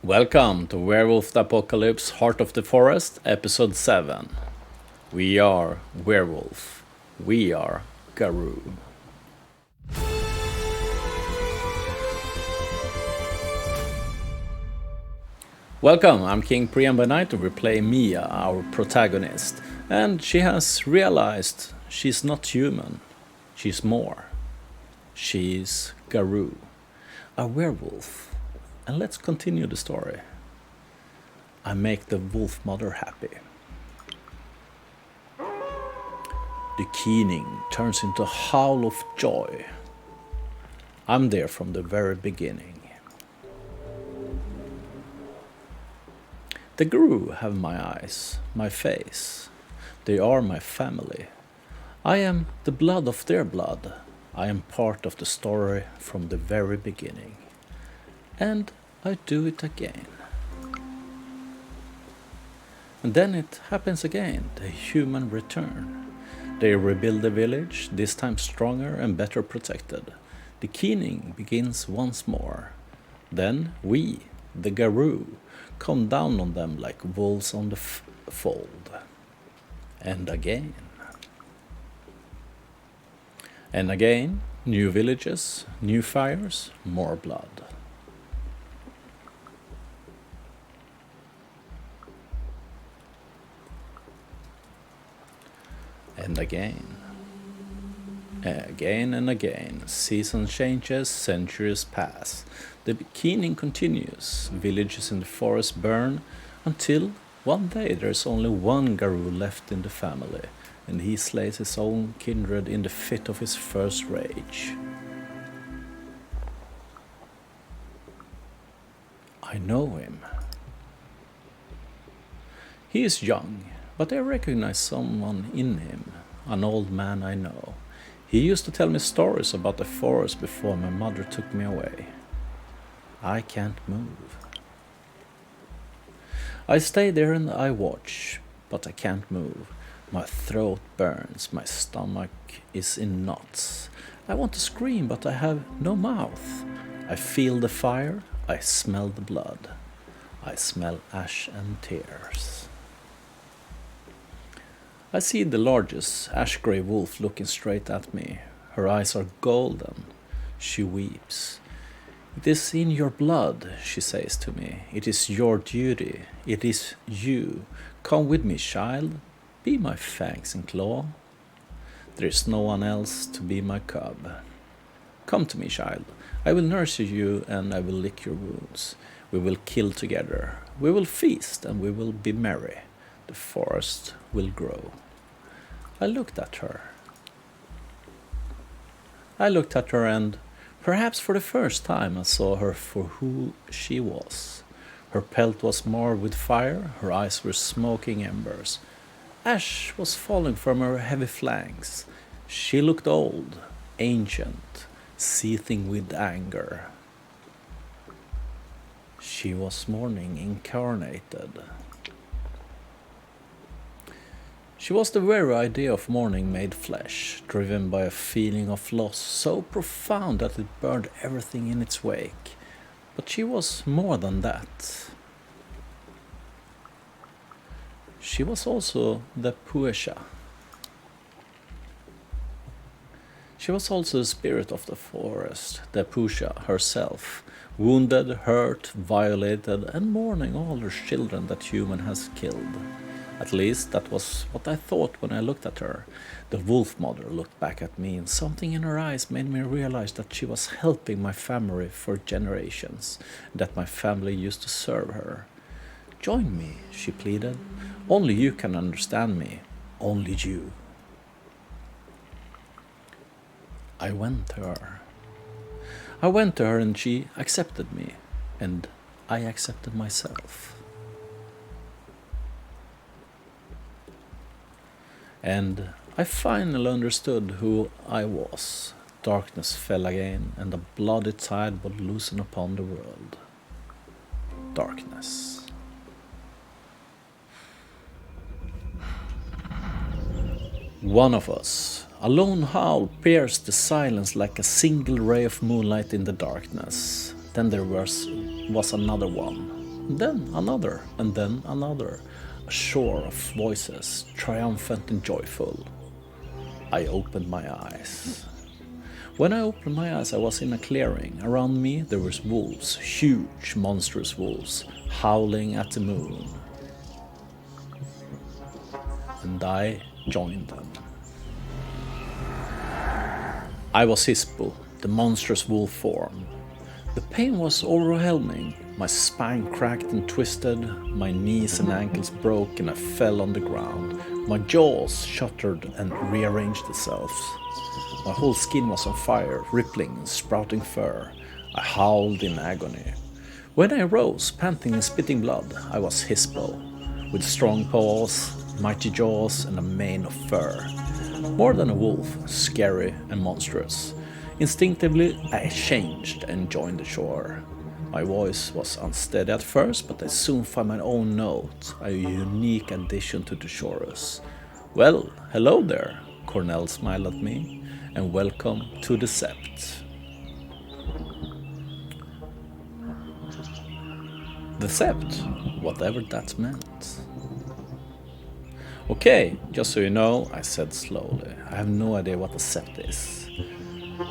Welcome to Werewolf the Apocalypse Heart of the Forest, Episode 7. We are Werewolf. We are Garou. Welcome, I'm King Priam by night, and we play Mia, our protagonist. And she has realized she's not human. She's more. She's Garou, a werewolf. And let's continue the story. I make the wolf mother happy. The keening turns into a howl of joy. I'm there from the very beginning. The Garou have my eyes, my face. They are my family. I am the blood of their blood. I am part of the story from the very beginning. And I do it again. And then it happens again, the human return. They rebuild the village, this time stronger and better protected. The keening begins once more. Then we, the Garou, come down on them like wolves on the fold. And again. And again, new villages, new fires, more blood. And again. Again and again, season changes, centuries pass. The keening continues, villages in the forest burn, until one day there's only one Garou left in the family, and he slays his own kindred in the fit of his first rage. I know him. He is young, but I recognize someone in him, an old man I know. He used to tell me stories about the forest before my mother took me away. I can't move. I stay there and I watch, but I can't move. My throat burns, my stomach is in knots. I want to scream, but I have no mouth. I feel the fire, I smell the blood. I smell ash and tears. I see the largest ash-grey wolf looking straight at me. Her eyes are golden. She weeps. "It is in your blood," she says to me. "It is your duty. It is you. Come with me, child. Be my fangs and claw. There is no one else to be my cub. Come to me, child. I will nurture you and I will lick your wounds. We will kill together. We will feast and we will be merry. The forest will grow." I looked at her. And perhaps for the first time I saw her for who she was. Her pelt was marred with fire, her eyes were smoking embers. Ash was falling from her heavy flanks. She looked old, ancient, seething with anger. She was mourning incarnated. She was the very idea of mourning made flesh, driven by a feeling of loss so profound that it burned everything in its wake. But she was more than that. She was also the Puesha. She was also the spirit of the forest, the Pusha herself, wounded, hurt, violated, and mourning all her children that human has killed. At least that was what I thought when I looked at her. The wolf mother looked back at me, and something in her eyes made me realize that she was helping my family for generations, that my family used to serve her. "Join me," she pleaded. "Only you can understand me. Only you." I went to her and she accepted me, and I accepted myself. And I finally understood who I was. Darkness fell again, and a bloody tide would loosen upon the world. Darkness. One of us, a lone howl, pierced the silence like a single ray of moonlight in the darkness. Then there was another one. and then another, and then another. A shore of voices, triumphant and joyful. I opened my eyes. When I opened my eyes, I was in a clearing. Around me there was wolves, huge, monstrous wolves, howling at the moon. And I joined them. I was Hispo, the monstrous wolf form. The pain was overwhelming. My spine cracked and twisted, my knees and ankles broke, and I fell on the ground. My jaws shuttered and rearranged themselves. My whole skin was on fire, rippling and sprouting fur. I howled in agony. When I rose, panting and spitting blood, I was Hispo, with strong paws, mighty jaws, and a mane of fur. More than a wolf, scary and monstrous. Instinctively, I changed and joined the shore. My voice was unsteady at first, but I soon found my own note, a unique addition to the chorus. Well, hello there, Cornell smiled at me, and welcome to the Sept. The Sept, whatever that meant. Okay, just so you know, I said slowly, I have no idea what a Sept is.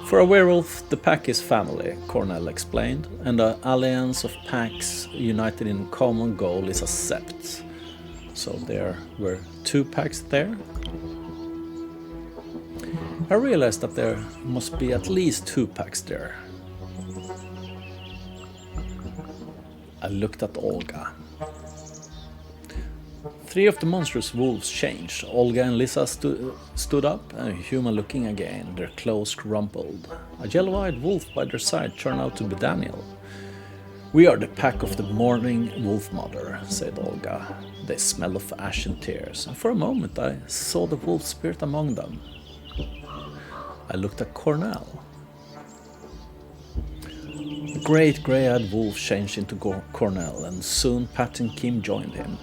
For a werewolf, the pack is family, Cornell explained, and an alliance of packs united in a common goal is a sept. So there were 2 packs there. I realized that there must be at least 2 packs there. I looked at Olga. 3 of the monstrous wolves changed. Olga and Lisa stood up, and human looking again, their clothes crumpled. A yellow-eyed wolf by their side turned out to be Daniel. We are the pack of the mourning wolf mother, said Olga. They smell of ash and tears, and for a moment I saw the wolf spirit among them. I looked at Cornell. The great grey-eyed wolf changed into Cornell, and soon Pat and Kim joined him.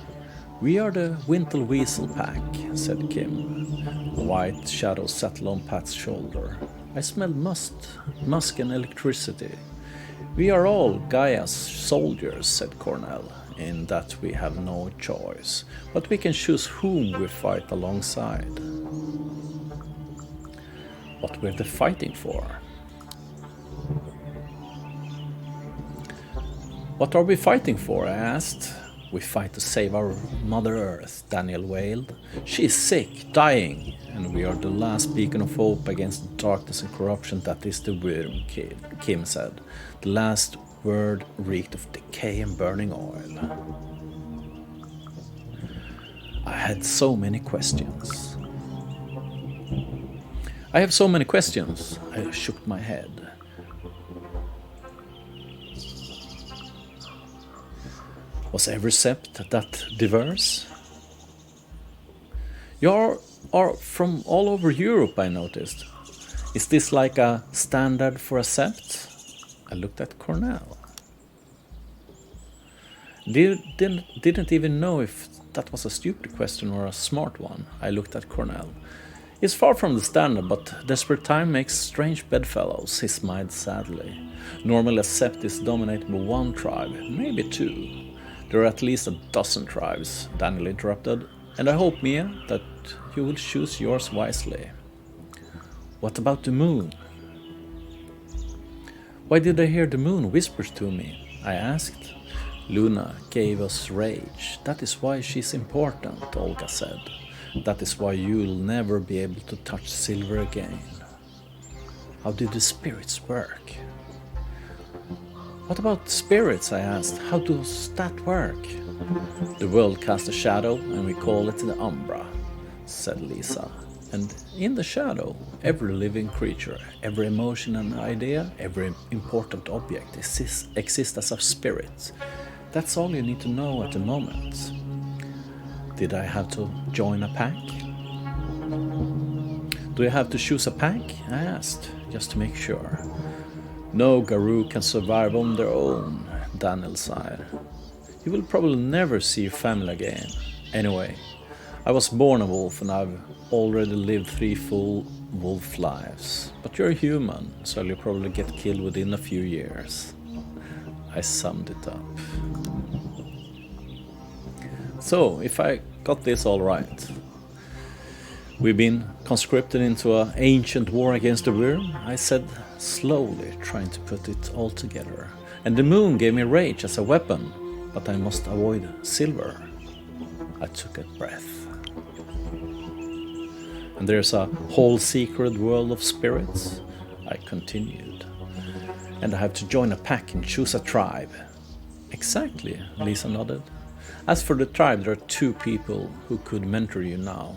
We are the Wintle Weasel pack, said Kim. A white shadow settled on Pat's shoulder. I smelled musk and electricity. We are all Gaia's soldiers, said Cornell, in that we have no choice, but we can choose whom we fight alongside. What were they fighting for? What are we fighting for? I asked. We fight to save our Mother Earth, Daniel wailed. She is sick, dying, and we are the last beacon of hope against the darkness and corruption that is the worm, Kim said. The last word reeked of decay and burning oil. I had so many questions. I have so many questions. I shook my head. Was every sept that diverse? You are from all over Europe, I noticed. Is this like a standard for a sept? I looked at Cornell. Didn't even know if that was a stupid question or a smart one. I looked at Cornell. It's far from the standard, but desperate time makes strange bedfellows, he smiled sadly. Normally a sept is dominated by 1 tribe, maybe 2. There are at least a dozen tribes, Daniel interrupted, and I hope, Mia, that you will choose yours wisely. What about the moon? Why did I hear the moon whisper to me? I asked. Luna gave us rage. That is why she's important, Olga said. That is why you'll never be able to touch silver again. How do the spirits work? What about spirits, I asked. How does that work? The world casts a shadow and we call it the Umbra, said Lisa. And in the shadow, every living creature, every emotion and idea, every important object exists as a spirit. That's all you need to know at the moment. Did I have to join a pack? Do I have to choose a pack? I asked, just to make sure. No Garou can survive on their own, Daniel sighed. You will probably never see your family again. Anyway, I was born a wolf and I've already lived 3 full wolf lives. But you're a human, so you'll probably get killed within a few years. I summed it up. So, if I got this all right, we've been conscripted into an ancient war against the worm, I said slowly, trying to put it all together. And the moon gave me rage as a weapon, but I must avoid silver. I took a breath. And there's a whole secret world of spirits, I continued. And I have to join a pack and choose a tribe. Exactly, Lisa nodded. As for the tribe, there are 2 people who could mentor you now.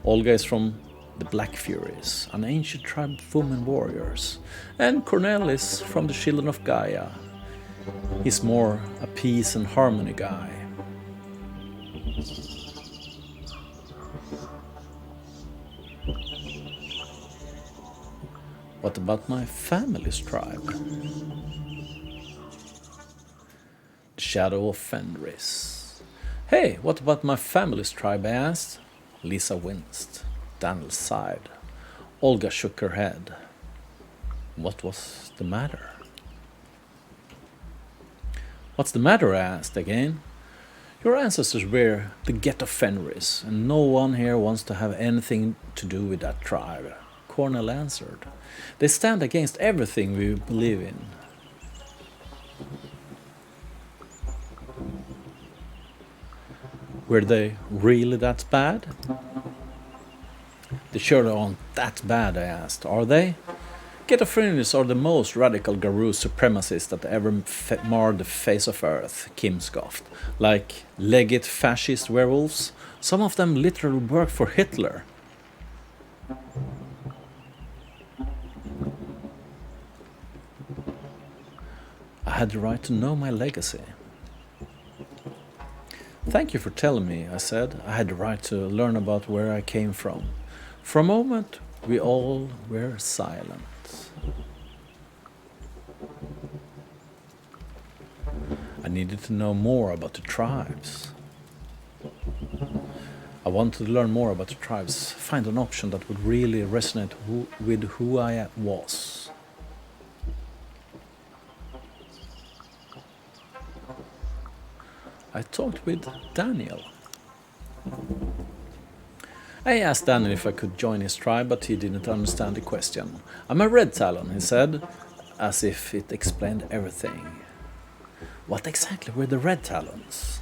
Olga is from the Black Furies, an ancient tribe of women warriors, and Cornell is from the Children of Gaia. He's more a peace and harmony guy. What about my family's tribe? The Shadow of Fenris. Hey, what about my family's tribe? I asked. Lisa winced. Daniel sighed. Olga shook her head. What was the matter? What's the matter? I asked again. Your ancestors were the Get of Fenris, and no one here wants to have anything to do with that tribe. Cornell answered. They stand against everything we believe in. Were they really that bad? They surely aren't that bad, I asked. Are they? Get-of-Fenris are the most radical Garou supremacists that ever marred the face of Earth, Kim scoffed. Like legit fascist werewolves. Some of them literally work for Hitler. I had the right to know my legacy. Thank you for telling me, I said. I had the right to learn about where I came from. For a moment, we all were silent. I needed to know more about the tribes. I wanted to learn more about the tribes, find an option that would really resonate with who I was. I talked with Daniel. I asked Daniel if I could join his tribe, but he didn't understand the question. I'm a Red Talon, he said, as if it explained everything. What exactly were the Red Talons?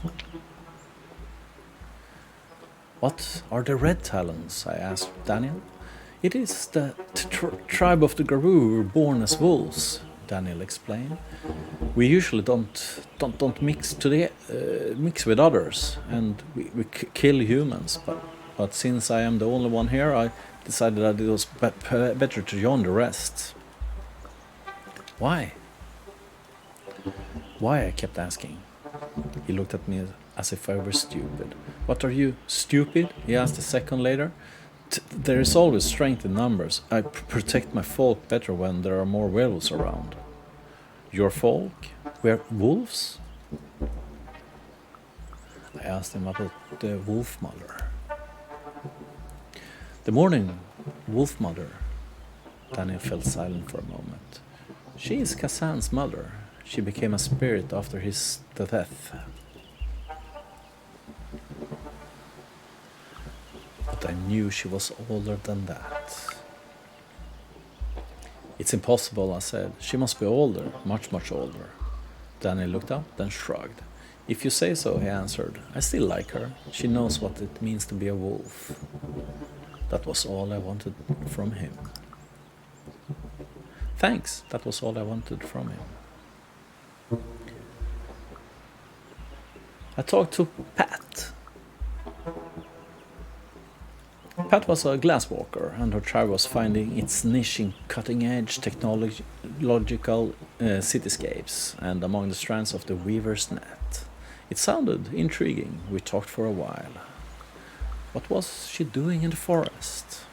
What are the Red Talons? I asked Daniel. It is the tribe of the Garou who were born as wolves, Daniel explained. We usually don't mix with others, and we kill humans. But since I am the only one here, I decided that it was better to join the rest. Why? Why? I kept asking. He looked at me as if I were stupid. What are you, stupid? He asked a second later. There is always strength in numbers. I protect my folk better when there are more werewolves around. Your folk? Wolves? I asked him about the wolf mother. The morning wolf mother. Daniel fell silent for a moment. She is Kazan's mother. She became a spirit after his death. But I knew she was older than that. It's impossible, I said. She must be older, much older. Daniel looked up, then shrugged. If you say so, he answered. I still like her. She knows what it means to be a wolf. That was all I wanted from him. Thanks, that was all I wanted from him. I talked to Pat. Pat was a glasswalker, and her tribe was finding its niche in cutting-edge technological cityscapes and among the strands of the weaver's net. It sounded intriguing. We talked for a while. What was she doing in the forest?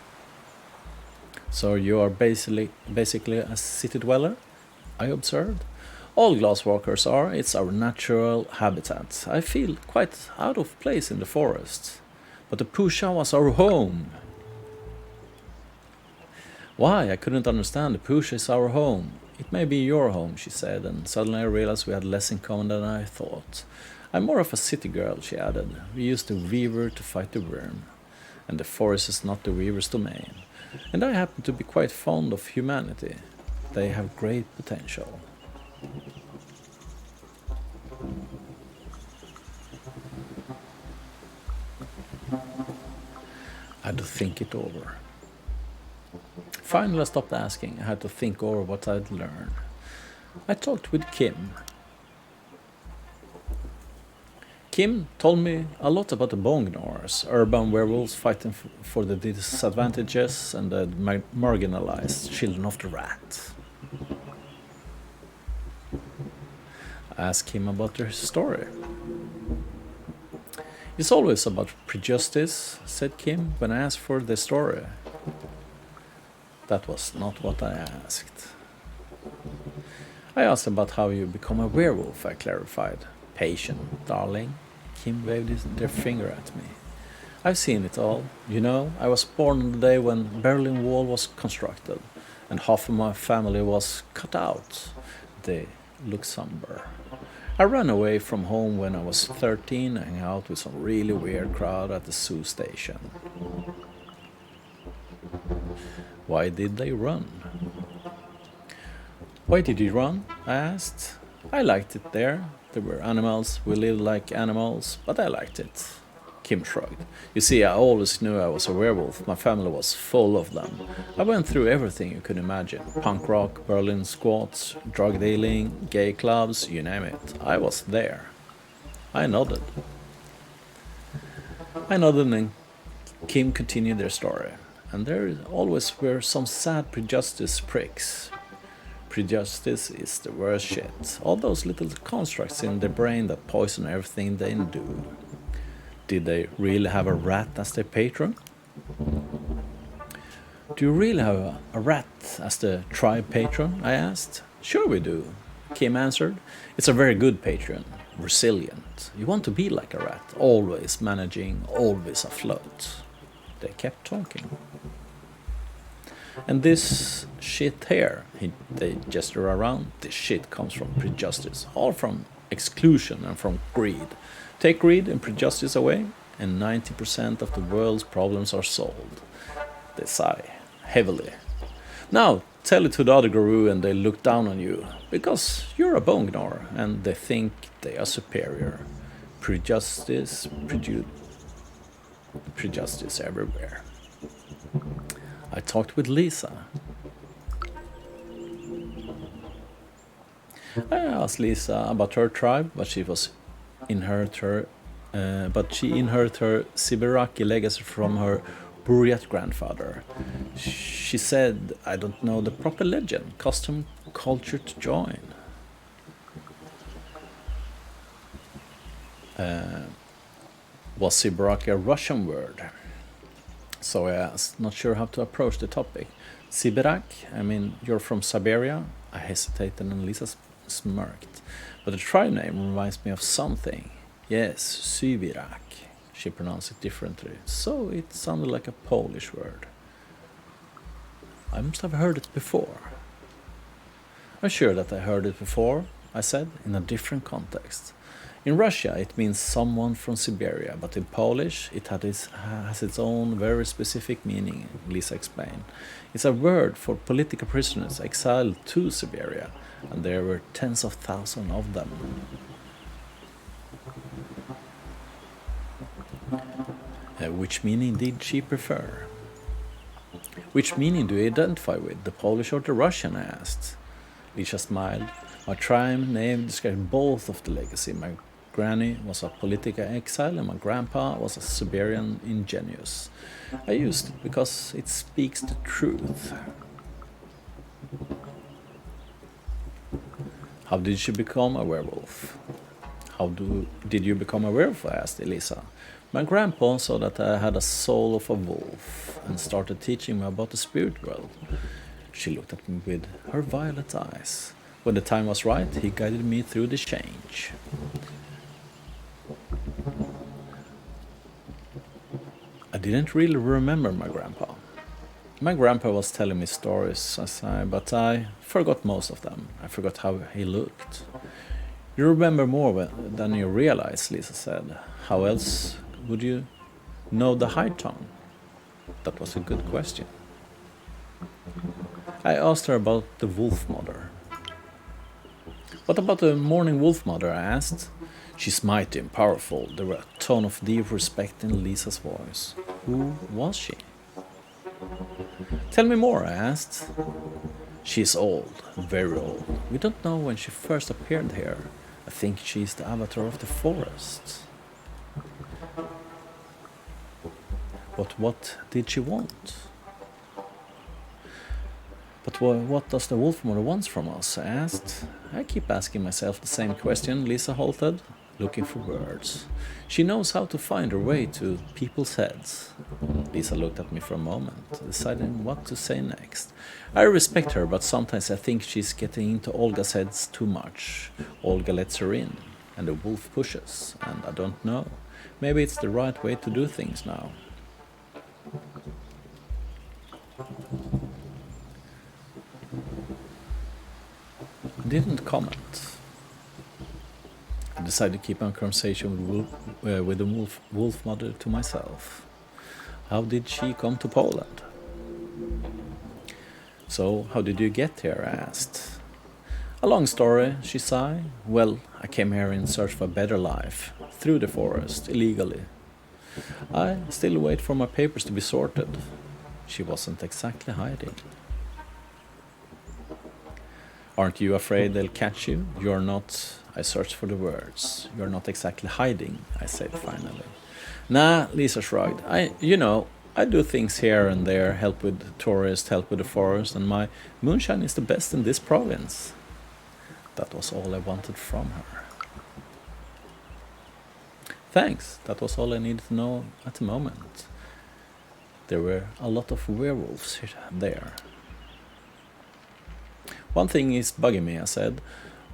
So you are basically a city dweller? I observed. All glasswalkers are. It's our natural habitat. I feel quite out of place in the forest. But the Pusha was our home. Why? I couldn't understand. The Pusha is our home. It may be your home, she said, and suddenly I realized we had less in common than I thought. I'm more of a city girl, she added. We use the weaver to fight the worm, and the forest is not the weaver's domain. And I happen to be quite fond of humanity. They have great potential. I had to think it over. Finally, I stopped asking. I had to think over what I'd learned. I talked with Kim. Kim told me a lot about the bone gnawers, urban werewolves fighting for the disadvantages and the marginalized children of the rat. I asked him about their story. It's always about prejudice, said Kim, when I asked for the story. That was not what I asked. I asked about how you become a werewolf, I clarified. Patient, darling. Kim waved their finger at me. I've seen it all. You know, I was born on the day when Berlin Wall was constructed, and half of my family was cut out. They look somber. I ran away from home when I was 13 and hung out with some really weird crowd at the zoo station. Why did they run? Why did you run? I asked. I liked it there. There were animals, we lived like animals, but I liked it. Kim shrugged. You see, I always knew I was a werewolf. My family was full of them. I went through everything you could imagine. Punk rock, Berlin squats, drug dealing, gay clubs, you name it. I was there. I nodded. And Kim continued their story. And there always were some sad prejudice pricks. Prejudice is the worst shit. All those little constructs in their brain that poison everything they do. Did they really have a rat as their patron? Do you really have a rat as the tribe patron? I asked. Sure we do, Kim answered. It's a very good patron. Resilient. You want to be like a rat. Always managing, always afloat. They kept talking. And this shit here, they gesture around, this shit comes from prejudice, all from exclusion and from greed. Take greed and prejudice away, and 90% of the world's problems are solved. They sigh, heavily. Now, tell it to the other guru and they look down on you, because you're a bone gnawer, and they think they are superior. Prejudice everywhere. I talked with Lisa. I asked Lisa about her tribe, but she inherited her Sibiraki legacy from her Buryat grandfather. She said, I don't know the proper legend, custom, culture to join. Was Sibiraki a Russian word? So I asked, not sure how to approach the topic. Sibirak, I mean, you're from Siberia? I hesitated and Lisa smirked. But the tribe name reminds me of something. Yes, Sibirak. She pronounced it differently, so it sounded like a Polish word. I must have heard it before. I'm sure that I heard it before, I said, in a different context. In Russia, it means someone from Siberia, but in Polish, it has its own very specific meaning, Lisa explained. It's a word for political prisoners exiled to Siberia, and there were tens of thousands of them. Which meaning did she prefer? Which meaning do you identify with, the Polish or the Russian, I asked. Lisa smiled. My tribe name described both of the legacy. My granny was a political exile and my grandpa was a Siberian ingenious. I used it because it speaks the truth. How did she become a werewolf? Did you become a werewolf? I asked Elisa. My grandpa saw that I had a soul of a wolf and started teaching me about the spirit world. She looked at me with her violet eyes. When the time was right, he guided me through the change. I didn't really remember my grandpa. My grandpa was telling me stories, but I forgot most of them. I forgot how he looked. You remember more than you realize, Lisa said. How else would you know the high tongue? That was a good question. I asked her about the Wolf Mother. What about the Morning Wolf Mother? I asked. She's mighty and powerful. There was a tone of deep respect in Lisa's voice. Who was she? Tell me more, I asked. She's old, very old. We don't know when she first appeared here. I think she's the avatar of the forest. But what did she want? But what does the Wolf Mother want from us? I asked. I keep asking myself the same question, Lisa halted, looking for words. She knows how to find her way to people's heads. Lisa looked at me for a moment, deciding what to say next. I respect her, but sometimes I think she's getting into Olga's heads too much. Olga lets her in, and the wolf pushes, and I don't know. Maybe it's the right way to do things now. I didn't comment. I decided to keep a conversation with the wolf mother to myself. How did she come to Poland? So, how did you get here? I asked. A long story, she sighed. Well, I came here in search for a better life, through the forest, illegally. I still wait for my papers to be sorted. She wasn't exactly hiding. Aren't you afraid they'll catch you? You're not... I searched for the words. You're not exactly hiding, I said finally. Nah, Lisa shrugged. I do things here and there, help with tourists, help with the forest, and my moonshine is the best in this province. That was all I wanted from her. Thanks, that was all I needed to know at the moment. There were a lot of werewolves there. One thing is bugging me, I said.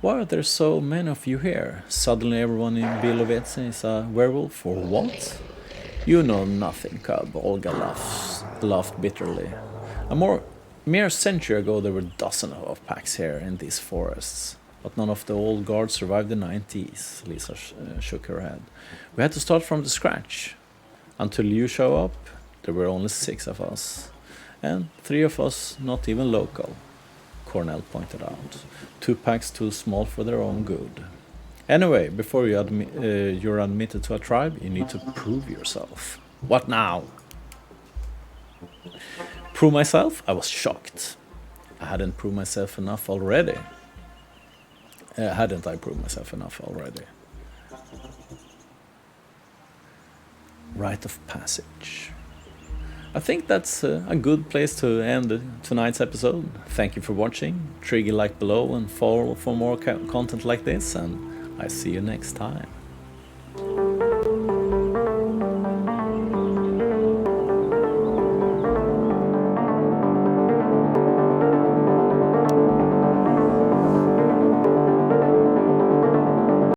Why are there so many of you here? Suddenly everyone in Bilovice is a werewolf, or what? You know nothing, cub, Olga laughed bitterly. A mere century ago there were dozens of packs here in these forests. But none of the old guards survived the 90s, Lisa shook her head. We had to start from the scratch. Until you show up, there were only 6 of us. And 3 of us not even local, Cornell pointed out. 2 packs too small for their own good. Anyway, before you're admitted to a tribe, you need to prove yourself. What now? Prove myself? I was shocked. I hadn't proved myself enough already. Hadn't I proved myself enough already? Rite of passage. I think that's a good place to end tonight's episode. Thank you for watching. Trigger like below and follow for more content like this, and I see you next time.